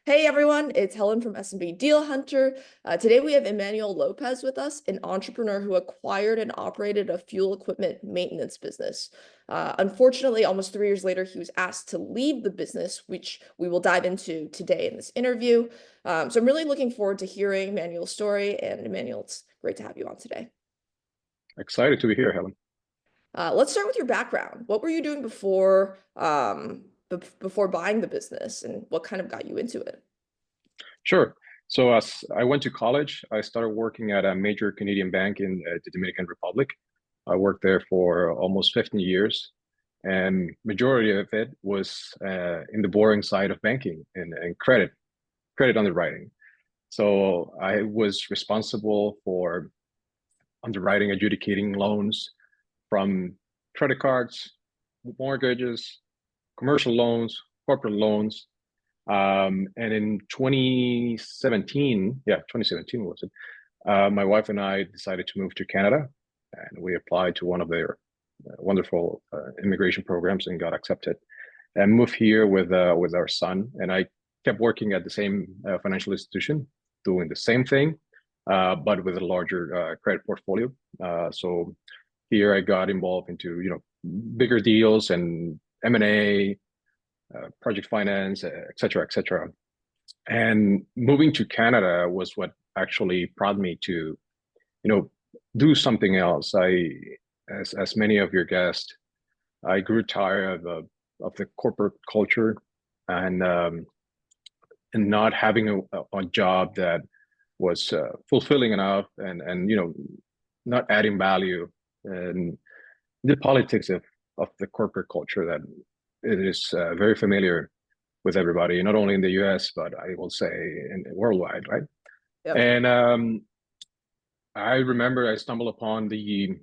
Hey everyone, it's Helen from S&B Deal Hunter. Today we have Emmanuel Lopez with us, an entrepreneur who acquired and operated a fuel equipment maintenance business. Unfortunately, almost 3 years later, he was asked to leave the business, which we will dive into today in this interview. So I'm really looking forward to hearing Emmanuel's story. And Emmanuel, it's great to have you on today. Excited to be here, Helen. Let's start with your background. What were you doing before buying the business, and what kind of got you into it? Sure. So as I went to college, I started working at a major Canadian bank in the Dominican Republic. I worked there for almost 15 years, and majority of it was in the boring side of banking and credit underwriting. So I was responsible for underwriting, adjudicating loans from credit cards, mortgages, commercial loans, corporate loans. And in 2017, yeah, 2017 was it? My wife and I decided to move to Canada, and we applied to one of their wonderful immigration programs and got accepted. And moved here with our son, and I kept working at the same financial institution, doing the same thing, but with a larger credit portfolio. So here I got involved into bigger deals and M&A, project finance, et cetera, et cetera. And moving to Canada was what actually prompted me to, do something else. As many of your guests, I grew tired of the corporate culture and and not having a job that was fulfilling enough and not adding value and the politics of the corporate culture that it is very familiar with everybody, not only in the US, but I will say worldwide, right? Yep. And I remember I stumbled upon the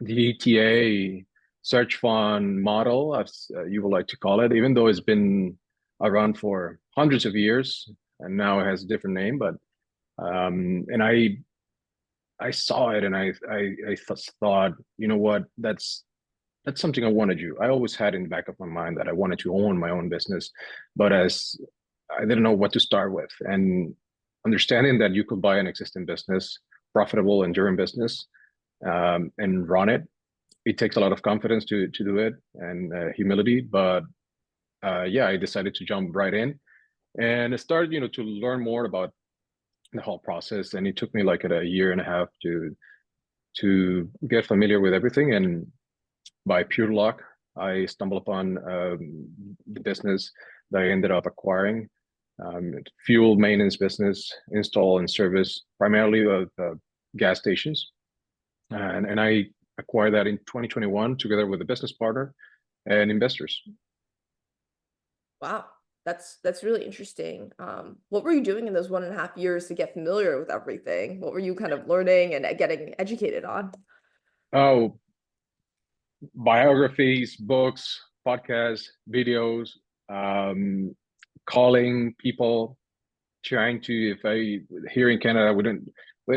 ETA search fund model, as you would like to call it, even though it's been around for hundreds of years and now it has a different name. But and I saw it and I thought, you know what, that's something I want to do. I always had in the back of my mind that I wanted to own my own business, but as I didn't know what to start with. And understanding that you could buy an existing business, profitable, enduring business, and run it, it takes a lot of confidence to do it and humility. But yeah, I decided to jump right in and I started, to learn more about the whole process. And it took me like a year and a half to get familiar with everything. And by pure luck, I stumbled upon the business that I ended up acquiring. Fuel maintenance business, install and service, primarily of gas stations. And I acquired that in 2021 together with a business partner and investors. Wow, that's really interesting. What were you doing in those 1.5 years to get familiar with everything? What were you kind of learning and getting educated on? Oh, biographies, books, podcasts, videos, um, calling people, trying to, if I, here in Canada, we didn't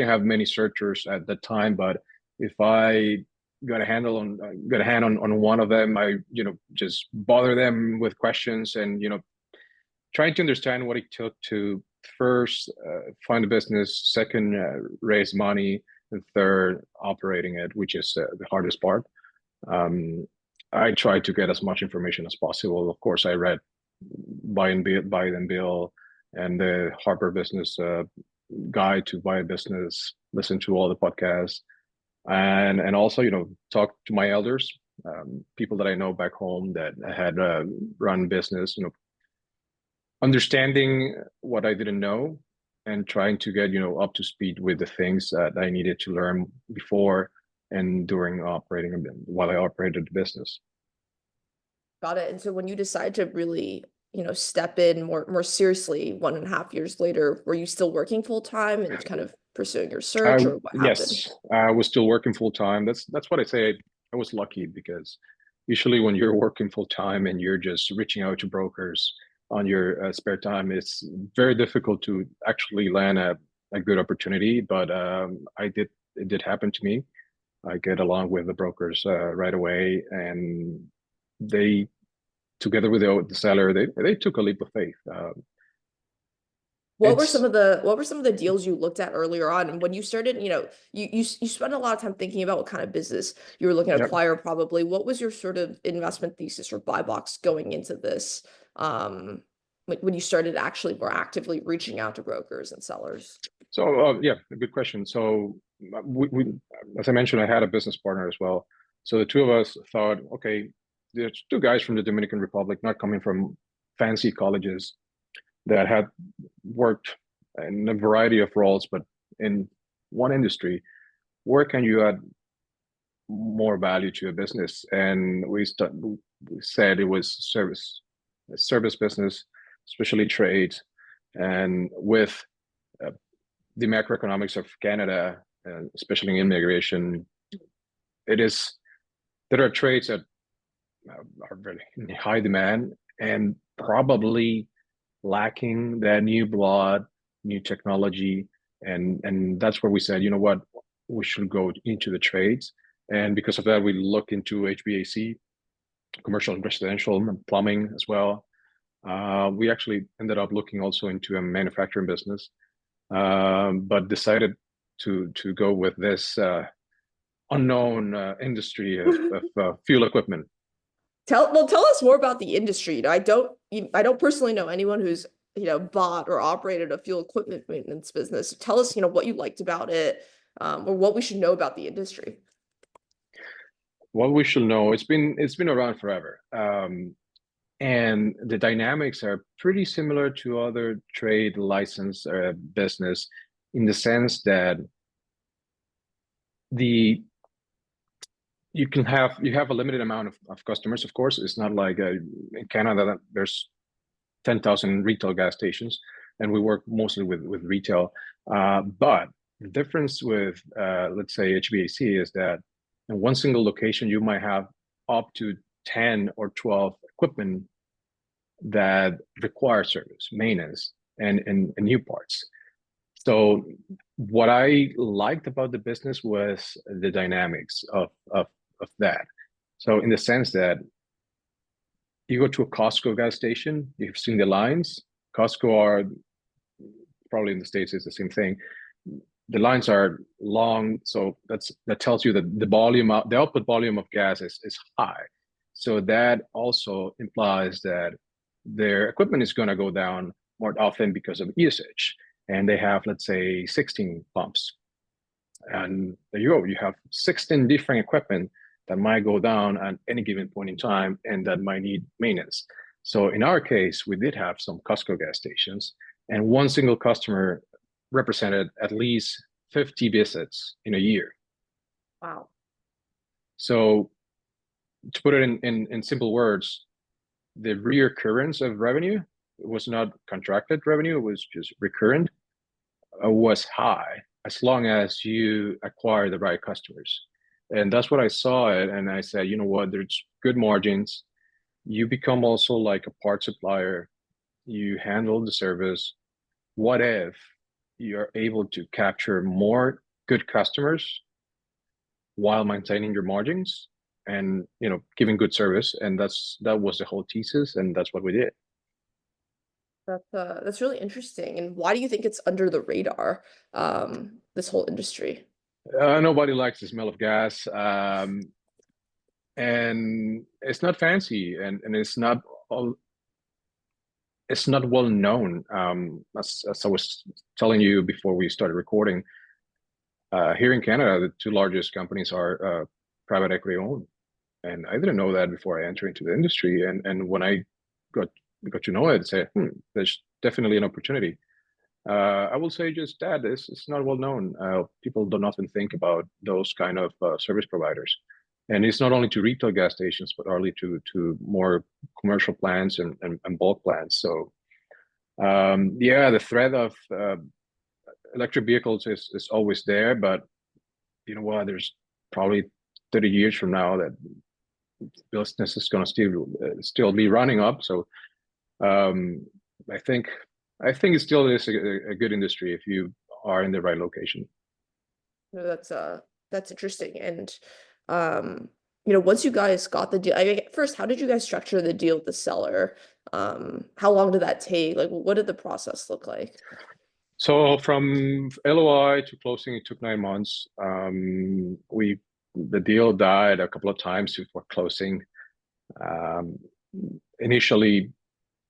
have many searchers at the time, but if I got a hand on one of them, I, just bother them with questions and, trying to understand what it took to first find a business, second, raise money, and third, operating it, which is the hardest part. Um, I tried to get as much information as possible. Of course, I read Buy and Bill, and the Harper Business Guide to Buy a Business. Listen to all the podcasts, and also talk to my elders, people that I know back home that had run business. Understanding what I didn't know and trying to get up to speed with the things that I needed to learn before and during operating while I operated the business. Got it. And so when you decide to really, step in more seriously 1.5 years later, were you still working full time and kind of pursuing your search, or what happened? Yes, I was still working full time. That's what I say. I was lucky because usually when you're working full time and you're just reaching out to brokers on your spare time, it's very difficult to actually land a good opportunity. But it did happen to me. I get along with the brokers right away, and they, together with the seller, they took a leap of faith. It's what were some of the deals you looked at earlier on? And when you started, you spent a lot of time thinking about what kind of business you were looking to yeah. acquire probably. What was your sort of investment thesis or buy box going into this? Like when you started actually more actively reaching out to brokers and sellers? So yeah, a good question. So as I mentioned, I had a business partner as well. So the two of us thought, okay, there's two guys from the Dominican Republic, not coming from fancy colleges, that had worked in a variety of roles, but in one industry. Where can you add more value to a business? And we said it was a service business, especially trade, and with uh, the macroeconomics of Canada, especially in immigration, it is there are trades that are very in high demand and probably lacking that new blood, new technology, and that's where we said, you know what, we should go into the trades, and because of that, we look into HVAC, commercial and residential, and plumbing as well. We actually ended up looking also into a manufacturing business, but decided to go with this unknown industry of fuel equipment. Tell us more about the industry. I don't personally know anyone who's, bought or operated a fuel equipment maintenance business. Tell us, what you liked about it, or what we should know about the industry. What we should know, it's been around forever, and the dynamics are pretty similar to other trade license business, in the sense that the you have a limited amount of customers. Of course, it's not like in Canada that there's 10,000 retail gas stations, and we work mostly with retail. But the difference with let's say HVAC is that in one single location you might have up to 10 or 12 equipment that require service, maintenance, and new parts. So what I liked about the business was the dynamics of that. So in the sense that you go to a Costco gas station, you've seen the lines. Costco are probably in the States is the same thing. The lines are long, so that tells you that the output volume of gas is high. So that also implies that their equipment is going to go down more often because of usage. And they have, let's say, 16 pumps. And there you go. You have 16 different equipment that might go down at any given point in time and that might need maintenance. So in our case, we did have some Costco gas stations, and one single customer represented at least 50 visits in a year. Wow. So to put it in simple words, the reoccurrence of revenue was not contracted revenue, it was just recurrent, was high as long as you acquire the right customers. And that's what I saw it. And I said, you know what, there's good margins. You become also like a part supplier. You handle the service. What if you're able to capture more good customers while maintaining your margins and giving good service? And that was the whole thesis, and that's what we did. That's really interesting. And why do you think it's under the radar, this whole industry? Nobody likes the smell of gas, and it's not fancy, and it's not well known. As I was telling you before we started recording, here in Canada, the two largest companies are private equity owned, and I didn't know that before I entered into the industry. And when I got to know it, I said, there's definitely an opportunity. I will say just that it's not well known. People don't often think about those kind of service providers, and it's not only to retail gas stations, but only to more commercial plants and bulk plants. So yeah, the threat of electric vehicles is always there, but you know what? There's probably 30 years from now that business is going to still be running up. So um, I think it still is a good industry if you are in the right location. No, that's interesting. And um, once you guys got the deal, first, how did you guys structure the deal with the seller? How long did that take? Like, what did the process look like? So from LOI to closing, it took 9 months. The deal died a couple of times before closing. Um, Initially,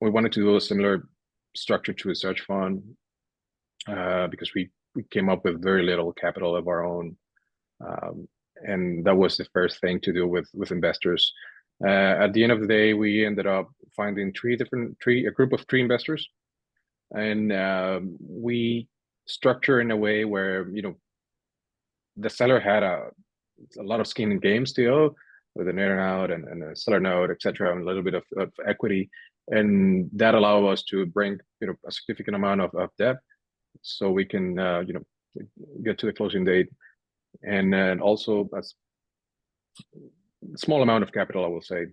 we wanted to do a similar structure to a search fund because we came up with very little capital of our own, and that was the first thing to do with investors. At the end of the day, we ended up finding a group of three investors, and we structure in a way where the seller had a lot of skin in game still, with an earn-out and a seller note, etc., and a little bit of equity, and that allowed us to bring a significant amount of debt, so we can get to the closing date, and also a small amount of capital, I will say,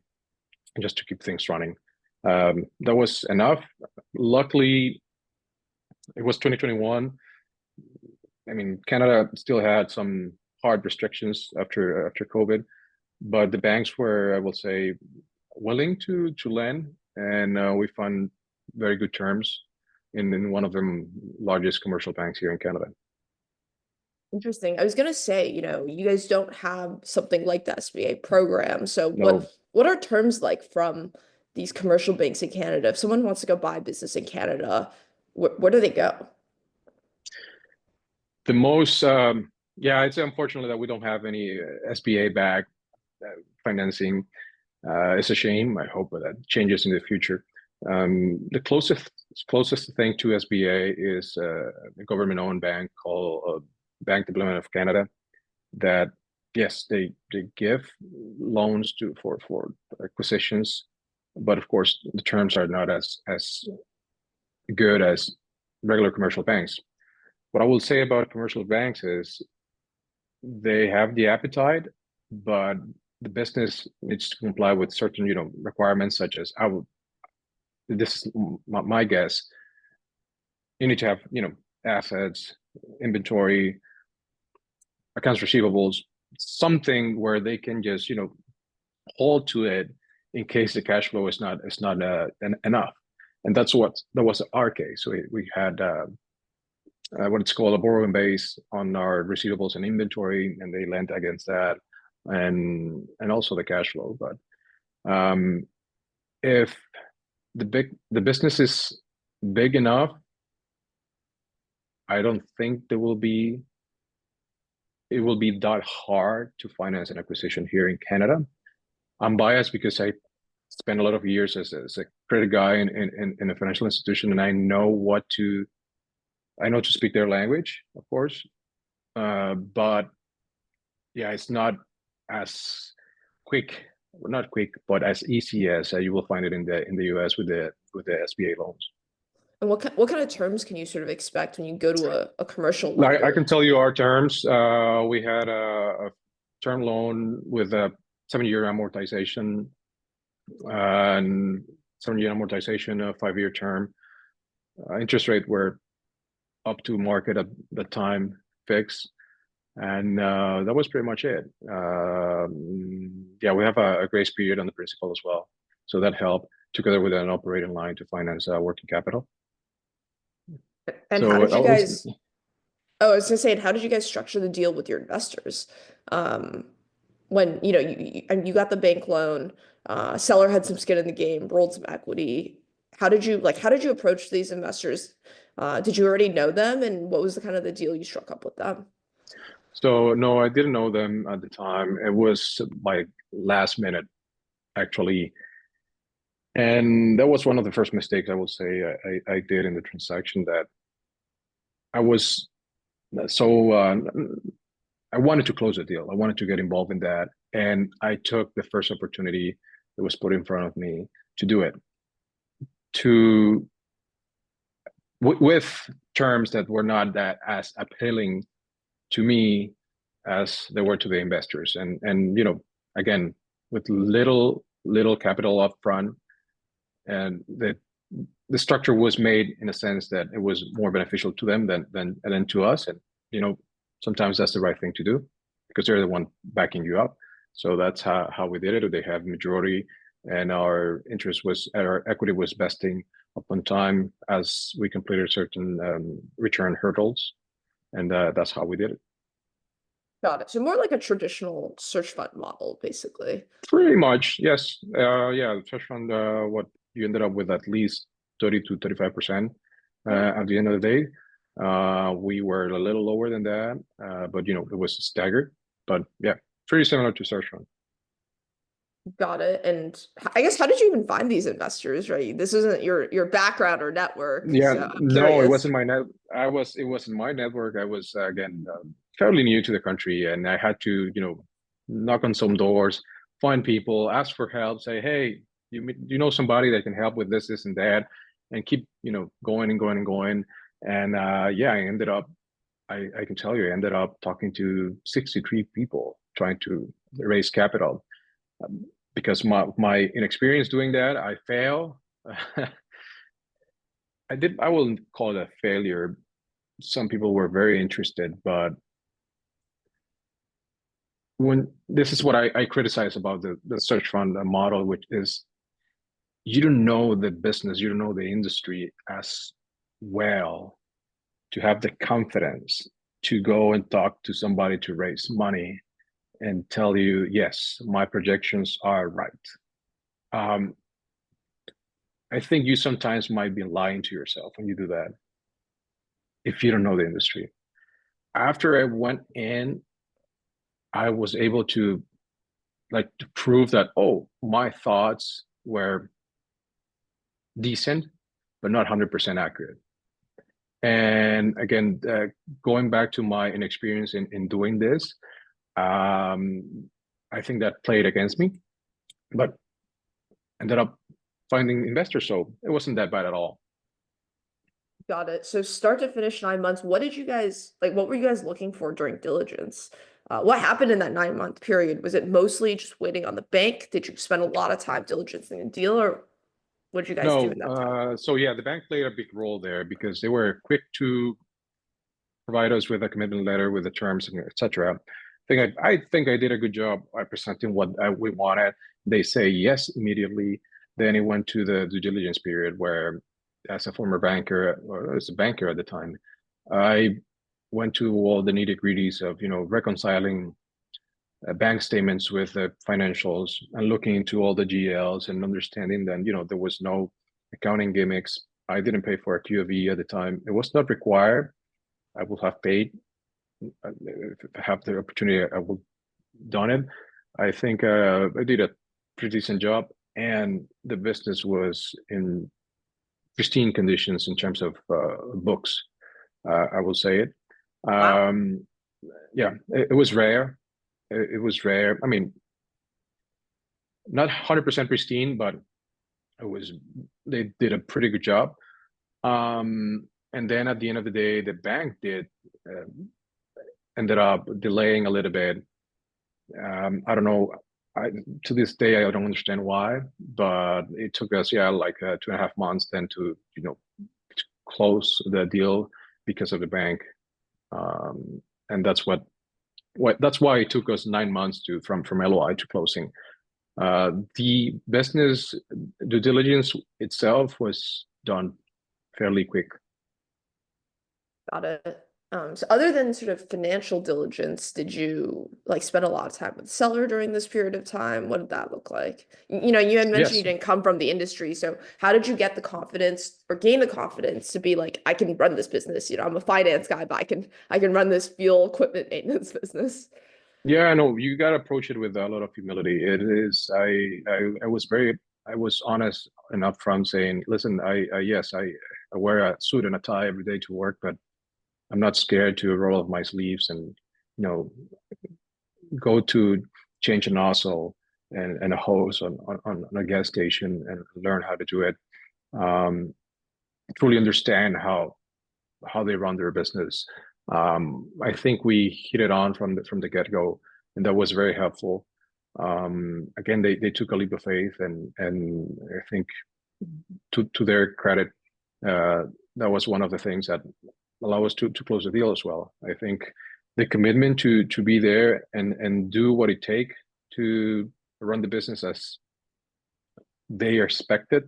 just to keep things running. That was enough. Luckily, it was 2021. I mean, Canada still had some hard restrictions after COVID, but the banks were, I will say, willing to lend, and we found very good terms in one of the largest commercial banks here in Canada. Interesting. I was gonna say, you guys don't have something like the SBA program. So No, what are terms like from these commercial banks in Canada? If someone wants to go buy business in Canada, where do they go? the most, yeah, it's unfortunately that we don't have any SBA backed financing. It's a shame. I hope that changes in the future. The closest thing to SBA is a government-owned bank called Bank Development of Canada. That, yes, they give loans for acquisitions, but of course the terms are not as good as regular commercial banks. What I will say about commercial banks is they have the appetite, but the business needs to comply with certain requirements, such as this is my guess, you need to have assets, inventory, accounts receivables, something where they can just hold to it in case the cash flow is not enough. And that was our case. So we had what it's called a borrowing base on our receivables and inventory, and they lent against that, and also the cash flow. But if the business is big enough, I don't think it will be that hard to finance an acquisition here in Canada. I'm biased because I spent a lot of years as a credit guy in a financial institution, and I know to speak their language, of course. But yeah, it's not as not quick, but as easy as you will find it in the US with the SBA loans. And what kind of terms can you sort of expect when you go to a commercial I lender? can tell you our terms. We had a term loan with a 7-year amortization, and 7-year amortization, a 5-year term. Interest rate were up to market at the time, fixed, and that was pretty much it. Yeah, we have a grace period on the principal as well, so that helped, together with an operating line to finance working capital. And So how did you that was guys, oh, I was gonna say, and how did you guys structure the deal with your investors? Um, when, and you got the bank loan, seller had some skin in the game, rolled some equity. How did you approach these investors? Did you already know them, and what was the kind of the deal you struck up with them? So no, I didn't know them at the time. It was like last minute, actually. And that was one of the first mistakes I will say I did in the transaction, that I was so I wanted to close the deal. I wanted to get involved in that, and I took the first opportunity that was put in front of me to do it, to with terms that were not that as appealing to me as they were to the investors, and again, with little capital up front, and the structure was made in a sense that it was more beneficial to them than to us, and sometimes that's the right thing to do because they're the one backing you up. So that's how we did it. They have majority, and our equity was vesting upon time as we completed certain return hurdles, and that's how we did it. Got it. So more like a traditional search fund model, basically. Pretty much, yes. Yeah, search fund. What you ended up with at least 30 to 35% at the end of the day. We were a little lower than that, but it was staggered. But yeah, pretty similar to search fund. Got it. And I guess how did you even find these investors, right? This isn't your background or network, Yeah, so I'm no, it curious. wasn't my net. It wasn't my network. I was again fairly new to the country, and I had to, knock on some doors, find people, ask for help, say, hey, you know somebody that can help with this, and that, and keep, going and going and going. And yeah, I can tell you, I ended up talking to 63 people trying to raise capital. Because my inexperience doing that, I fail. I wouldn't call it a failure. Some people were very interested, but when this is what I criticize about the search fund model, which is you don't know the business, you don't know the industry as well to have the confidence to go and talk to somebody to raise money and tell you, yes, my projections are right. I think you sometimes might be lying to yourself when you do that if you don't know the industry. After I went in, I was able to prove that, oh, my thoughts were decent, but not 100% accurate. And again, going back to my inexperience in doing this, I think that played against me, but ended up finding investors. So it wasn't that bad at all. Got it. So start to finish 9 months. What did you guys like? What were you guys looking for during diligence? What happened in that 9 month period? Was it mostly just waiting on the bank? Did you spend a lot of time diligencing a deal, or what did you guys do No, in that time? so yeah, the bank played a big role there because they were quick to provide us with a commitment letter with the terms, etc. I think I did a good job by presenting what we wanted. They say yes immediately. Then it went to the due diligence period where, as a former banker, or as a banker at the time, I went to all the nitty gritties of reconciling bank statements with the financials and looking into all the GLs and understanding that there was no accounting gimmicks. I didn't pay for a QFE at the time. It was not required. I would have paid if I have the opportunity. I would done it. I think I did a pretty decent job, and the business was in pristine conditions in terms of books. I will say it. Wow. Yeah, it was rare. It was rare. I mean, not 100% pristine, but it was. They did a pretty good job. And then at the end of the day, the bank ended up delaying a little bit. I don't know. To this day, I don't understand why, but it took us, yeah, like 2.5 months then to close the deal because of the bank. And that's that's why it took us 9 months from LOI to closing. The business due diligence itself was done fairly quick. Got it. So other than sort of financial diligence, did you like spend a lot of time with the seller during this period of time? What did that look like? You had mentioned you Yes. didn't come from the industry, so how did you get the confidence or gain the confidence to be like, I can run this business? I'm a finance guy, but I can run this fuel equipment maintenance business. Yeah, no, you got to approach it with a lot of humility. It is, I was honest and upfront saying, listen, yes, I wear a suit and a tie every day to work, but I'm not scared to roll up my sleeves and, go to change a nozzle and a hose on a gas station and learn how to do it. Truly understand how they run their business. I think we hit it on from the get go, and that was very helpful. Again, they took a leap of faith, and I think to their credit, that was one of the things that allow us to close the deal as well. I think the commitment to be there and do what it takes to run the business as they expected,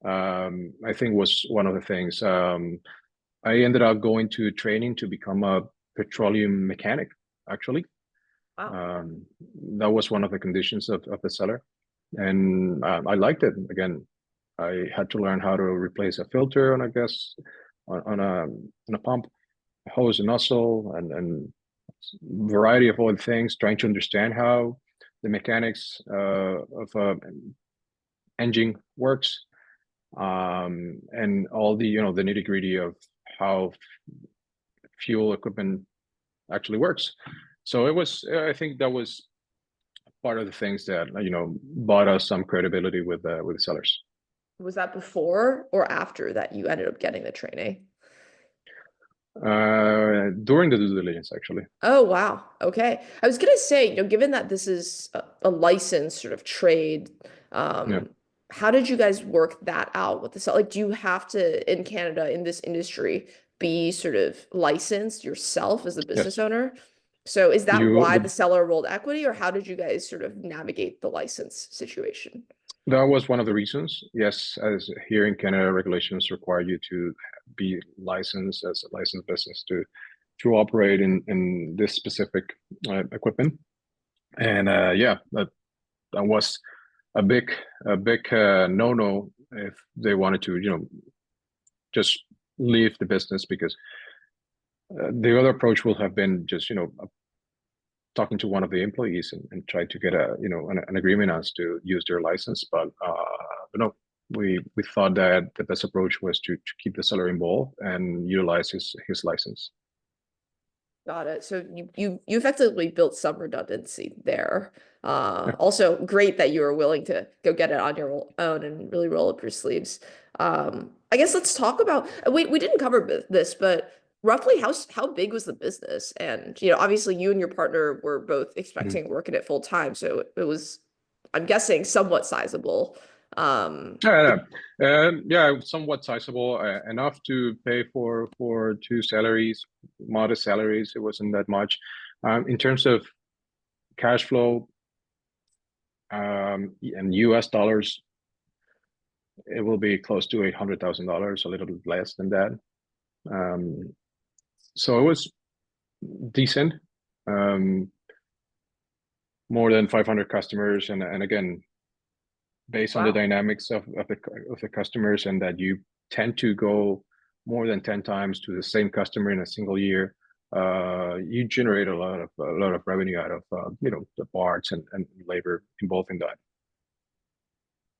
I think was one of the things. I ended up going to training to become a petroleum mechanic, actually. Wow. That was one of the conditions of the seller. And I liked it. Again, I had to learn how to replace a filter on, I guess, on a pump, hose and nozzle, and variety of other things, trying to understand how the mechanics of engine works, and all the the nitty gritty of how fuel equipment actually works. So it was, I think that was part of the things that bought us some credibility with the sellers. Was that before or after that you ended up getting the training? During the due diligence, actually. Oh, wow. Okay. I was gonna say, given that this is a licensed sort of trade, Yeah. how did you guys work that out with the sell? Like, do you have to, in Canada, in this industry, be sort of licensed yourself as a business Yes. owner? So is that You why the the seller rolled equity, or how did you guys sort of navigate the license situation? That was one of the reasons. Yes, as here in Canada, regulations require you to be licensed as a licensed business to operate in this specific equipment. And yeah, that was a big no-no if they wanted to just leave the business, because the other approach will have been just talking to one of the employees and try to get an agreement as to use their license. But no, we thought that the best approach was to keep the seller involved and utilize his license. Got it. So you effectively built some redundancy there. Yeah. Also great that you were willing to go get it on your own and really roll up your sleeves. I guess let's talk about we didn't cover this, but roughly how big was the business? And obviously you and your partner were both Mhm. expecting to work in it full time, so it was, I'm guessing, somewhat sizable. Yeah, yeah, somewhat sizable, enough to pay for two salaries, modest salaries. It wasn't that much. In terms of cash flow, in US dollars, it will be close to $800,000, a little bit less than that. So it was decent. More than 500 customers, and again, based on the Wow. dynamics of the customers, and that you tend to go more than 10 times to the same customer in a single year, you generate a lot of revenue out of the parts and labor involved in that.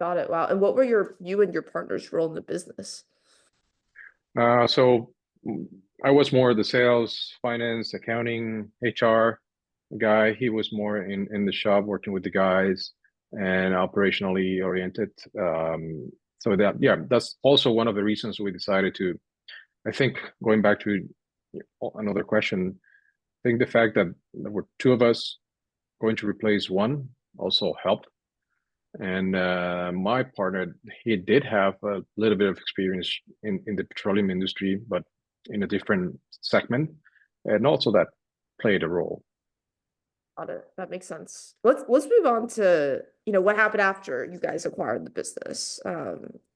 Got it. Wow. And what were you and your partner's role in the business? So I was more the sales, finance, accounting, HR guy. He was more in the shop working with the guys and operationally oriented. So that, yeah, that's also one of the reasons we decided to, I think, going back to another question, I think the fact that there were two of us going to replace one also helped. And my partner, he did have a little bit of experience in the petroleum industry, but in a different segment. And also that played a role. Got it. That makes sense. Let's move on to, what happened after you guys acquired the business.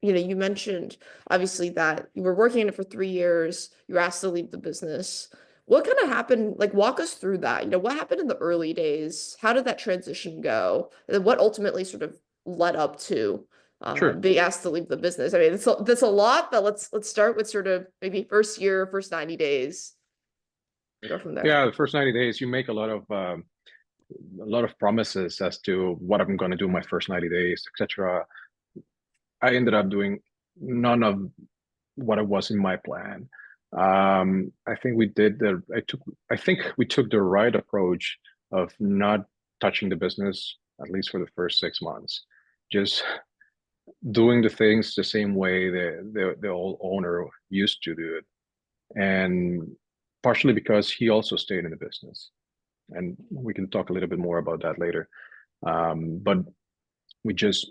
You mentioned obviously that you were working in it for 3 years, you were asked to leave the business. What kind of happened? Like, walk us through that. What happened in the early days? How did that transition go? And then what ultimately sort of led up to Sure. being asked to leave the business? I mean, that's a lot, but let's start with sort of maybe first year, first 90 days, and go from there. Yeah, the first 90 days, you make a lot of promises as to what I'm going to do my first 90 days, etc. I ended up doing none of what it was in my plan. I think I think we took the right approach of not touching the business, at least for the first 6 months, just doing the things the same way the old owner used to do it. And partially because he also stayed in the business. And we can talk a little bit more about that later. But we just,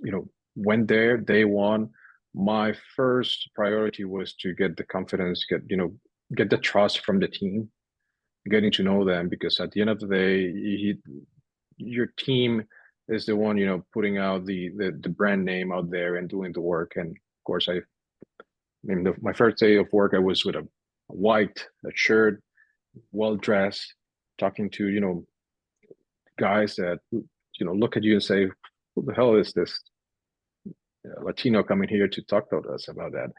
went there day one. My first priority was to get the confidence, get the trust from the team, getting to know them, because at the end of the day, your team is the one, putting out the brand name out there and doing the work. And of course, my first day of work, I was with a white a shirt, well dressed, talking to guys that look at you and say, "Who the hell is this Latino coming here to talk to us about that?"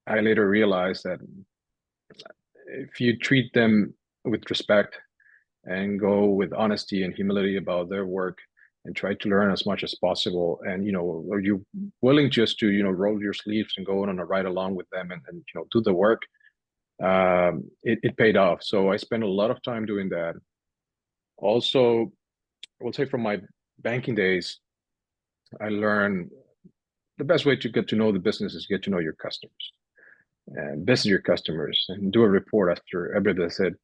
I later realized that if you treat them with respect and go with honesty and humility about their work and try to learn as much as possible, and are you willing just to roll your sleeves and go on a ride along with them and do the work, it paid off. So I spent a lot of time doing that. Also, I will say from my banking days, I learned the best way to get to know the business is get to know your customers and visit your customers and do a report after every visit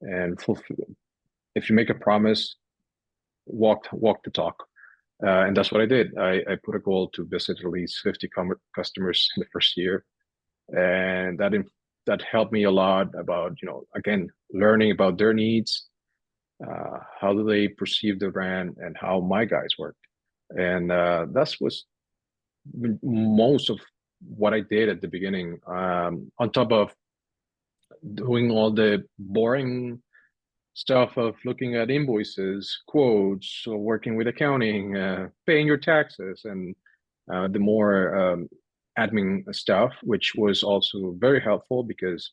and fulfill. If you make a promise, walk the talk. And that's what I did. I put a goal to visit at least 50 customers in the first year. And that helped me a lot about, again, learning about their needs, how do they perceive the brand, and how my guys worked. And that was most of what I did at the beginning, on top of doing all the boring stuff of looking at invoices, quotes, working with accounting, paying your taxes, and the more admin stuff, which was also very helpful because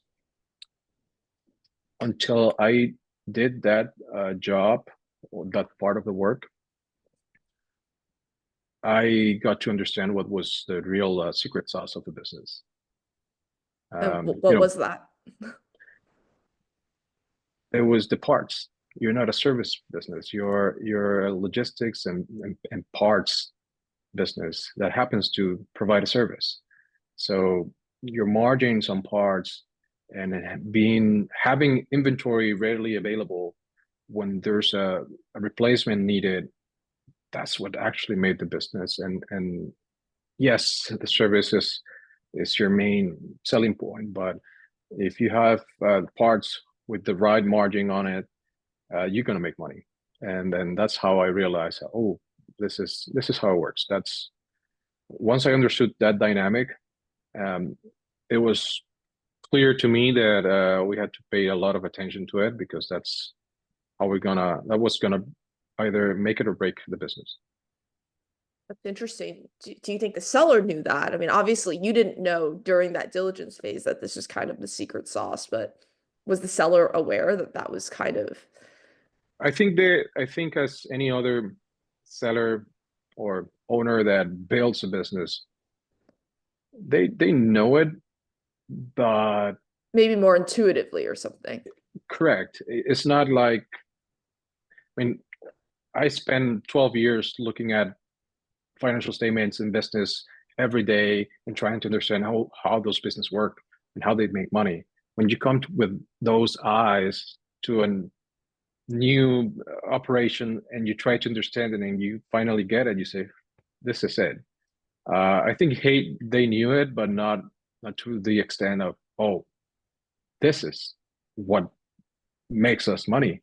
until I did that job or that part of the work, I got to understand what was the real secret sauce of the business. What was that? It was the parts. You're not a service business. You're a logistics and parts business that happens to provide a service. So your margins on parts and having inventory readily available when there's a replacement needed, that's what actually made the business. And yes, the service is your main selling point, but if you have parts with the right margin on it, you're gonna make money. And then that's how I realized, oh, this is how it works. That's once I understood that dynamic, it was clear to me that we had to pay a lot of attention to it because that's how that was gonna either make it or break the business. That's interesting. Do you think the seller knew that? I mean, obviously you didn't know during that diligence phase that this is kind of the secret sauce, but was the seller aware that that was kind of? I think as any other seller or owner that builds a business, they know it, but Maybe more intuitively or something. correct. It's not like, I mean, I spend 12 years looking at financial statements in business every day and trying to understand how those business work and how they make money. When you come with those eyes to a new operation and you try to understand it and you finally get it, you say, this is it. I think they knew it, but not to the extent of, oh, this is what makes us money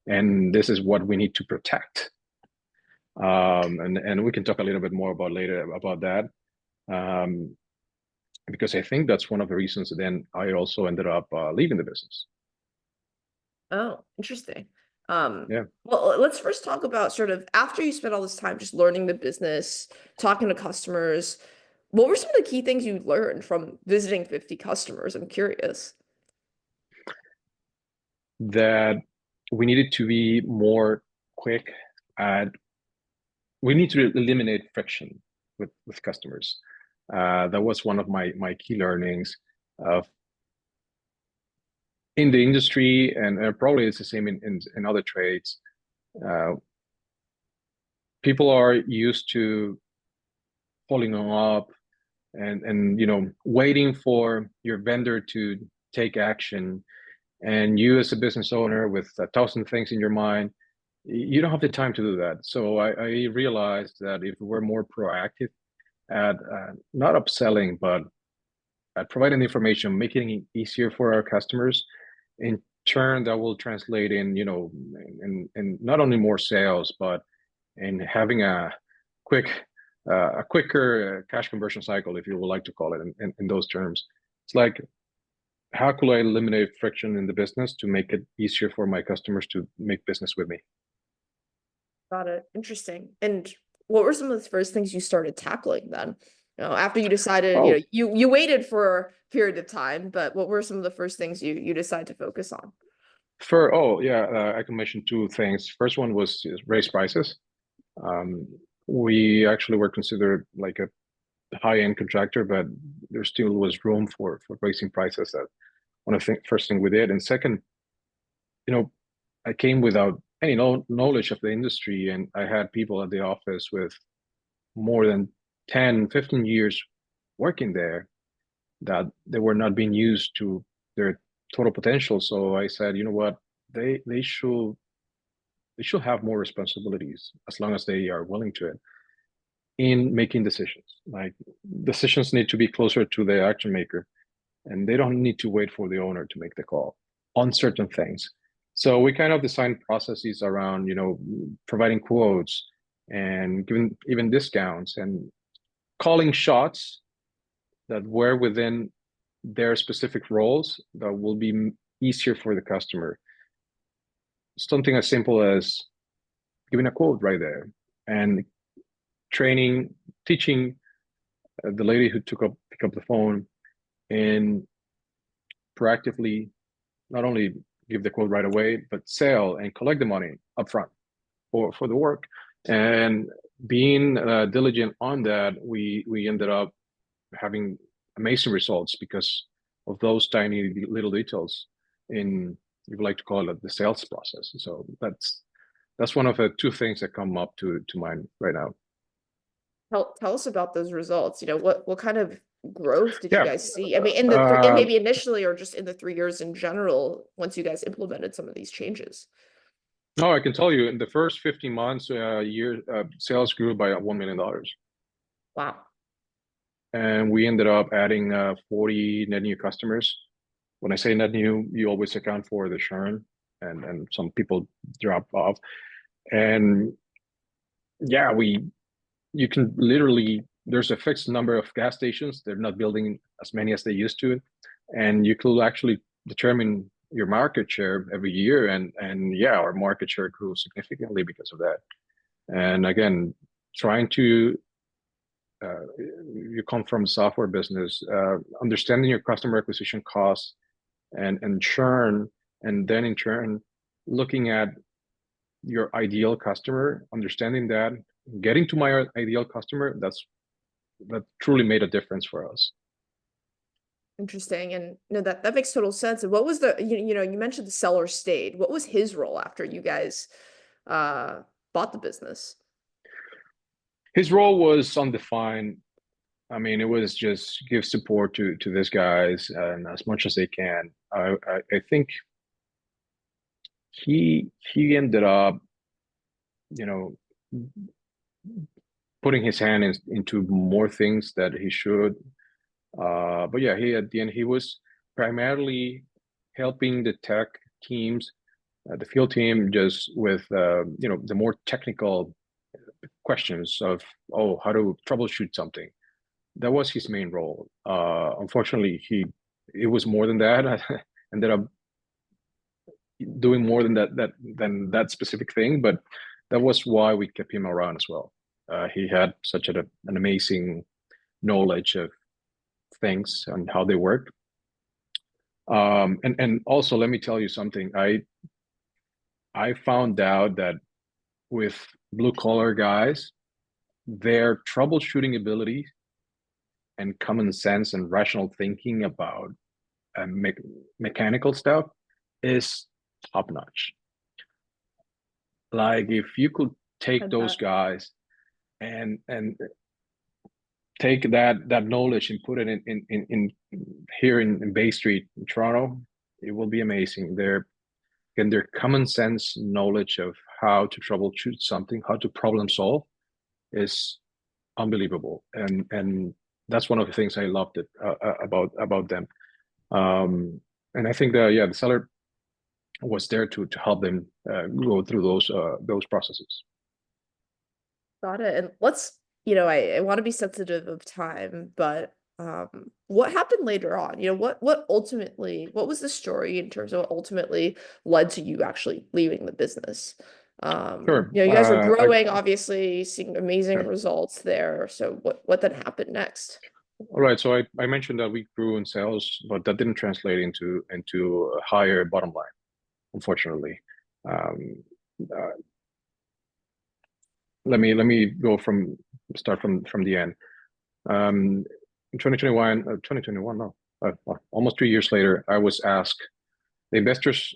and this is what we need to protect. And we can talk a little bit more about later about that, because I think that's one of the reasons then I also ended up leaving the business. Oh, interesting. Yeah. Well, let's first talk about sort of after you spent all this time just learning the business, talking to customers, what were some of the key things you learned from visiting 50 customers? I'm curious. That we needed to be more quick at, we need to eliminate friction with customers. That was one of my key learnings of in the industry, and probably it's the same in other trades. People are used to following up and waiting for your vendor to take action, and you as a business owner with 1,000 things in your mind, you don't have the time to do that. So I realized that if we're more proactive at not upselling, but at providing information, making it easier for our customers, and turn that will translate in, in not only more sales, but in having a quicker cash conversion cycle, if you would like to call it in those terms. It's like, how could I eliminate friction in the business to make it easier for my customers to make business with me? Got it. Interesting. And what were some of the first things you started tackling then? After you decided, Oh, you waited for a period of time, but what were some of the first things you decided to focus on? I can mention two things. First one was raise prices. Um, we actually were considered like a high-end contractor, but there still was room for raising prices. That one of the first thing we did. And second, I came without any knowledge of the industry, and I had people at the office with more than 10, 15 years working there that they were not being used to their total potential. So I said, you know what, they should have more responsibilities as long as they are willing to it in making decisions. Like, decisions need to be closer to the action maker, and they don't need to wait for the owner to make the call on certain things. So we kind of designed processes around, providing quotes and giving even discounts and calling shots that were within their specific roles that will be easier for the customer. Something as simple as giving a quote right there and teaching the lady who pick up the phone and proactively not only give the quote right away, but sell and collect the money upfront for the work. And being diligent on that, we ended up having amazing results because of those tiny little details in, you would like to call it, the sales process. So that's one of the two things that come up to mind right now. Tell us about those results. What kind of growth did you Yeah. guys see? I mean, and maybe initially, or just in the 3 years in general, once you guys implemented some of these changes. No, I can tell you in the first 15 months, sales grew by $1 million. Wow. And we ended up adding 40 net new customers. When I say net new, you always account for the churn and some people drop off. And yeah, you can literally, there's a fixed number of gas stations. They're not building as many as they used to. And you could actually determine your market share every year. And yeah, our market share grew significantly because of that. And again, trying to, you come from the software business, understanding your customer acquisition costs and churn, and then in turn, looking at your ideal customer, understanding that, getting to my ideal customer, that truly made a difference for us. Interesting. And no, that makes total sense. And what was you mentioned the seller stayed. What was his role after you guys bought the business? His role was undefined. I mean, it was just give support to these guys and as much as they can. I think he ended up, putting his hand into more things that he should. But yeah, at the end, he was primarily helping the tech teams, the field team, just with the more technical questions of, how to troubleshoot something. That was his main role. Unfortunately, it was more than that. I ended up doing more than that specific thing, but that was why we kept him around as well. He had such an amazing knowledge of things and how they work. And also, let me tell you something. I found out that with blue collar guys, their troubleshooting ability and common sense and rational thinking about mechanical stuff is top notch. Like, if you could take those guys and take that knowledge and put it in here in Bay Street in Toronto, it will be amazing. Their common sense knowledge of how to troubleshoot something, how to problem solve, is unbelievable. And that's one of the things I loved about them. And I think the seller was there to help them go through those processes. Got it. And I want to be sensitive of time, but what happened later on? What was the story in terms of what ultimately led to you actually leaving the business? Sure. You guys were growing, obviously, seeing amazing Yeah. results there. So what then happened next? All right. So I mentioned that we grew in sales, but that didn't translate into a higher bottom line, unfortunately. Um, uh, let me start from the end. In 2021, no, almost 3 years later, I was asked. The investors,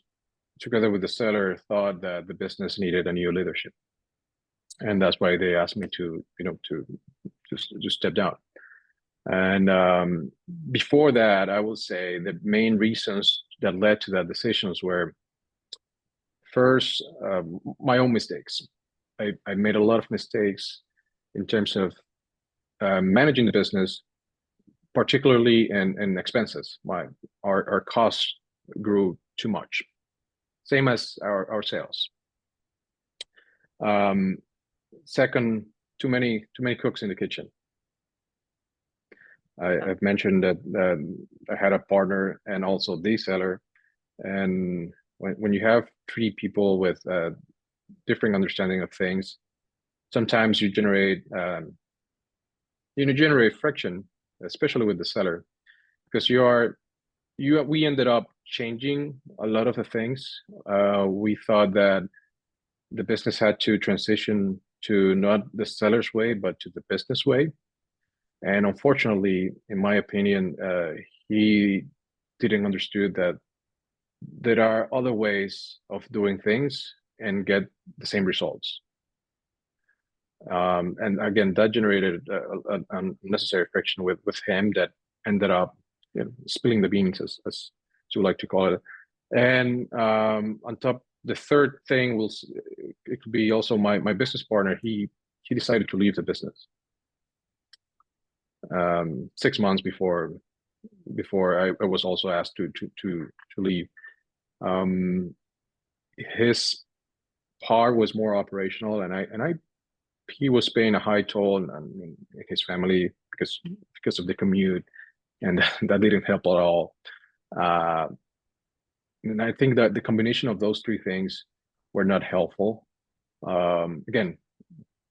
together with the seller, thought that the business needed a new leadership, and that's why they asked me to step down. And before that, I will say the main reasons that led to that decisions were first, my own mistakes. I made a lot of mistakes in terms of managing the business, particularly in expenses. Our costs grew too much, same as our sales. Second, too many cooks in the kitchen. I've mentioned that I had a partner and also the seller, and when you have three people with differing understanding of things, sometimes you generate friction, especially with the seller, because we ended up changing a lot of the things. We thought that the business had to transition to not the seller's way, but to the business way. And unfortunately, in my opinion, he didn't understood that there are other ways of doing things and get the same results. And again, that generated unnecessary friction with him that ended up spilling the beans, as you like to call it. And on top, the third thing it could be also my business partner. He decided to leave the business 6 months before I was also asked to leave. His part was more operational, and he was paying a high toll on his family because of the commute, and that didn't help at all. And I think that the combination of those three things were not helpful. Again,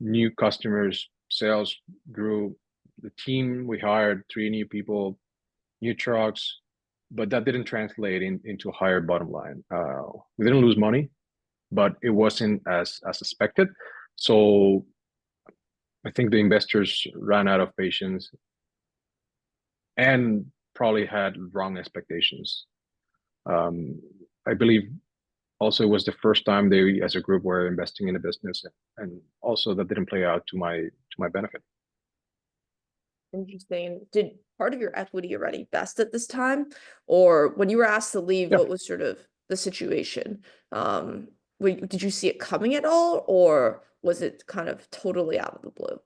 new customers, sales grew. The team, we hired 3 new people, new trucks, but that didn't translate into a higher bottom line. We didn't lose money, but it wasn't as expected. So I think the investors ran out of patience and probably had wrong expectations. I believe also it was the first time they, as a group, were investing in a business, and also that didn't play out to my benefit. Interesting. Did part of your equity already vest at this time? Or when you were asked to leave, Yeah. what was sort of the situation? Did you see it coming at all, or was it kind of totally out of the blue?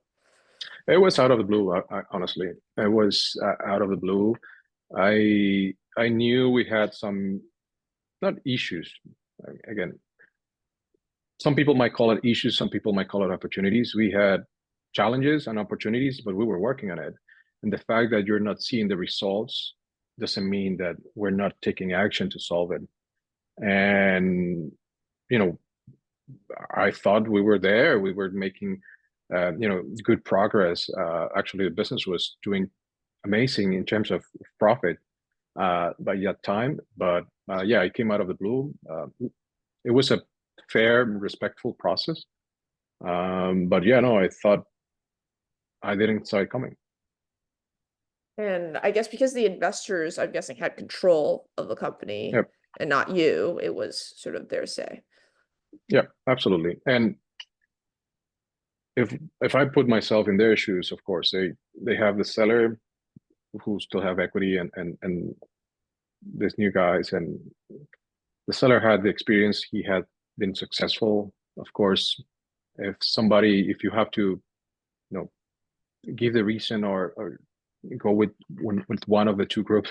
It was out of the blue, honestly. It was out of the blue. I knew we had some, not issues. Again, some people might call it issues, some people might call it opportunities. We had challenges and opportunities, but we were working on it. And the fact that you're not seeing the results doesn't mean that we're not taking action to solve it. And, I thought we were there. We were making, good progress. Actually, the business was doing amazing in terms of profit by that time. But yeah, it came out of the blue. It was a fair, respectful process. But yeah, no, I thought I didn't saw it coming. And I guess because the investors, I'm guessing, had control of the company Yep. and not you, it was sort of their say. Yeah, absolutely. And if I put myself in their shoes, of course, they have the seller who still have equity and this new guys, and the seller had the experience. He had been successful. Of course, if you have to, give the reason or go with one of the two groups,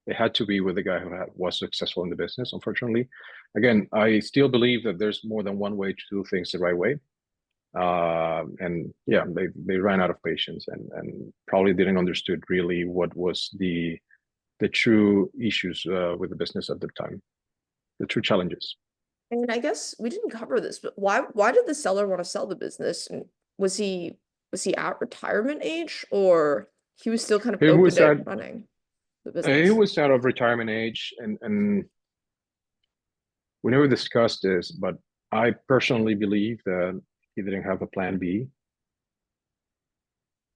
it had to be with the guy who was successful in the business. Unfortunately, again, I still believe that there's more than one way to do things the right way. And yeah, they ran out of patience and probably didn't understood really what was the true issues with the business at the time, the true challenges. And I guess we didn't cover this, but why did the seller want to sell the business? And was he at retirement age, or he was still kind of He open was to at running the he business? was out of retirement age, and we never discussed this, but I personally believe that he didn't have a plan B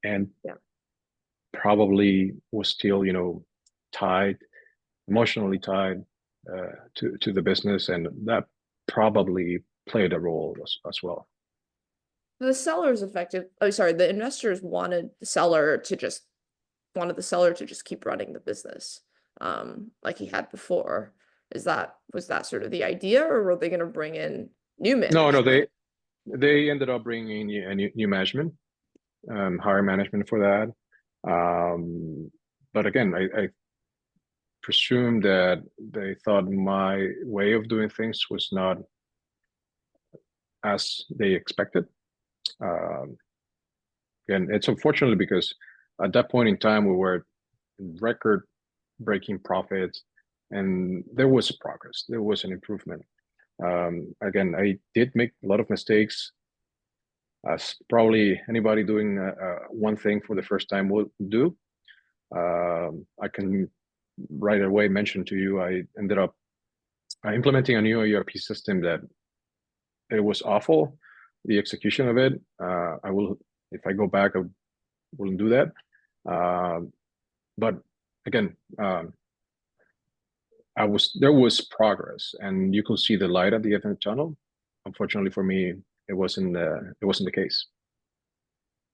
and Yeah. probably was still, tied, emotionally tied to the business, and that probably played a role as well. The seller's effective. Oh, sorry. The investors wanted the seller to just keep running the business, like he had before. Was that sort of the idea, or were they going to bring in new No, no, management? they ended up bringing in a new management, higher management for that. But again, I presume that they thought my way of doing things was not as they expected. Um, and it's unfortunately because at that point in time we were record breaking profits and there was progress, there was an improvement. Again, I did make a lot of mistakes, as probably anybody doing one thing for the first time will do. I can right away mention to you, I ended up implementing a new ERP system that it was awful. The execution of it, I will, if I go back, I wouldn't do that. But again, there was progress, and you could see the light at the end of the tunnel. Unfortunately for me, it wasn't the case.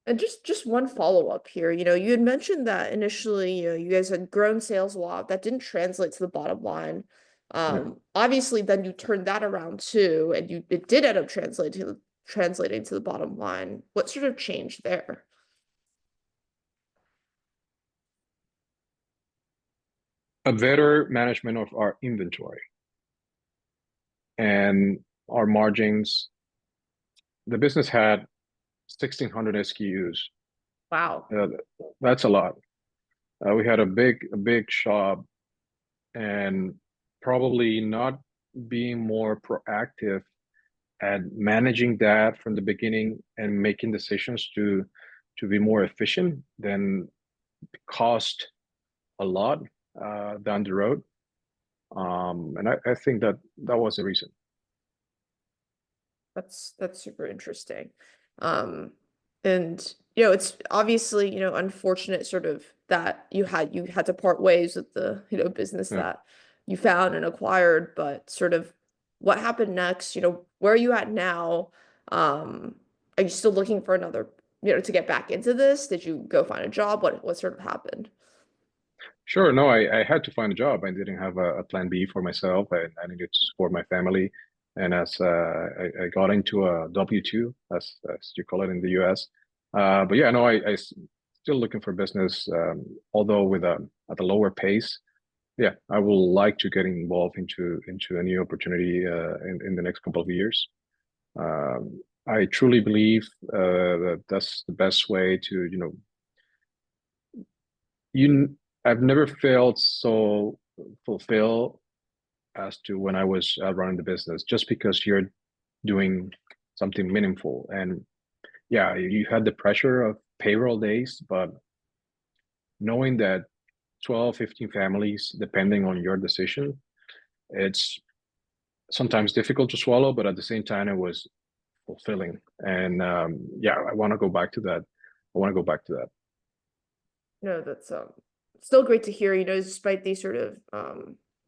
And just one follow-up here. You had mentioned that initially, you guys had grown sales a lot. That didn't translate to the bottom line. Yeah. Obviously, then you turned that around too, and it did end up translating to the bottom line. What sort of changed there? A better management of our inventory and our margins. The business had 1,600 SKUs. Wow. Uh, that's a lot. We had a big shop, and probably not being more proactive at managing that from the beginning and making decisions to be more efficient, then cost a lot down the road. And I think that was the reason. That's super interesting. Um, and it's obviously, unfortunate sort of that you had to part ways with the, business Yeah. that you found and acquired, but sort of what happened next, where are you at now? Are you still looking for another, to get back into this? Did you go find a job? What sort of happened? Sure. No, I had to find a job. I didn't have a plan B for myself. I needed to support my family. And as I got into a W-2, as you call it in the US. But yeah, no, still looking for business, although at a lower pace. Yeah, I would like to get involved into a new opportunity in the next couple of years. I truly believe that that's the best way to, you I've never felt so fulfilled as to when I was running the business, just because you're doing something meaningful. And yeah, you had the pressure of payroll days, but knowing that 12, 15 families, depending on your decision, it's sometimes difficult to swallow, but at the same time, it was fulfilling. And yeah, I want to go back to that. I want to go back to that. No, that's still great to hear, despite the sort of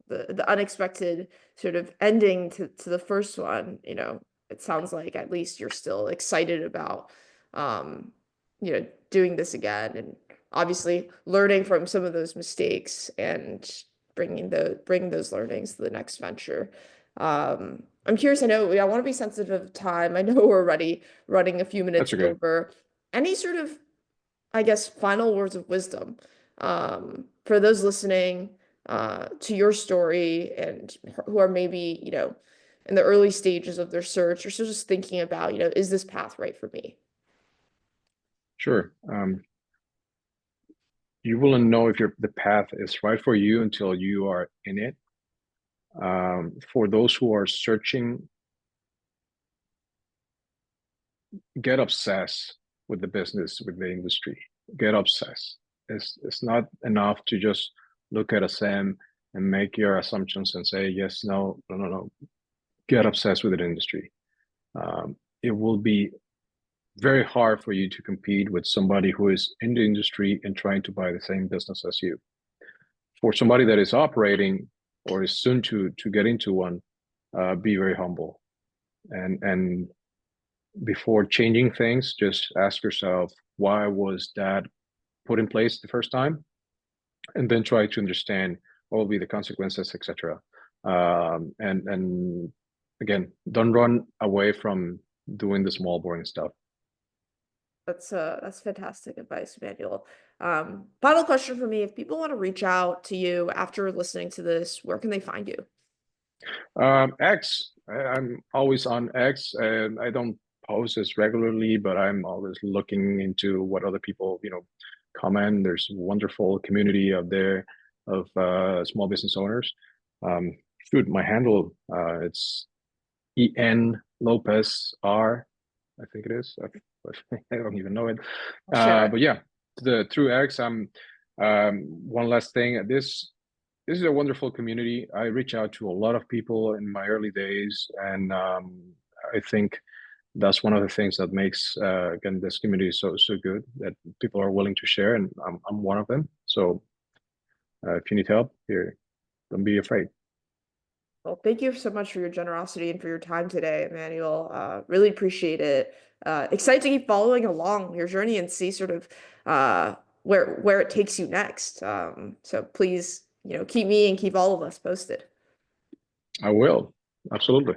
the unexpected sort of ending to the first one, it sounds like at least you're still excited about doing this again, and obviously learning from some of those mistakes and bringing those learnings to the next venture. I'm curious, I want to be sensitive of time. I know we're already running a few That's minutes okay. over. Any sort of, I guess, final words of wisdom for those listening, to your story and who are maybe, in the early stages of their search or still just thinking about, is this path right for me? Sure. You will not know if the path is right for you until you are in it. For those who are searching, get obsessed with the business, with the industry. Get obsessed. It's not enough to just look at a SEM and make your assumptions and say yes, no, no, no, no. Get obsessed with the industry. It will be very hard for you to compete with somebody who is in the industry and trying to buy the same business as you. For somebody that is operating or is soon to get into one, be very humble and before changing things, just ask yourself, why was that put in place the first time? And then try to understand what will be the consequences, etc. And again, don't run away from doing the small, boring stuff. That's fantastic advice, Manuel. Final question for me. If people want to reach out to you after listening to this, where can they find you? X, I'm always on X, and I don't post as regularly, but I'm always looking into what other people, comment. There's a wonderful community out there of small business owners. Shoot, my handle, it's En Lopez R, I think it is. I don't even know it. I'll share it. But yeah, through X, I'm one last thing. This is a wonderful community. I reach out to a lot of people in my early days, and I think that's one of the things that makes again this community so good, that people are willing to share, and I'm one of them. So if you need help, here, don't be afraid. Well, thank you so much for your generosity and for your time today, Emmanuel. Really appreciate it. Excited to keep following along your journey and see sort of where it takes you next. So please, keep me and keep all of us posted. I will, absolutely.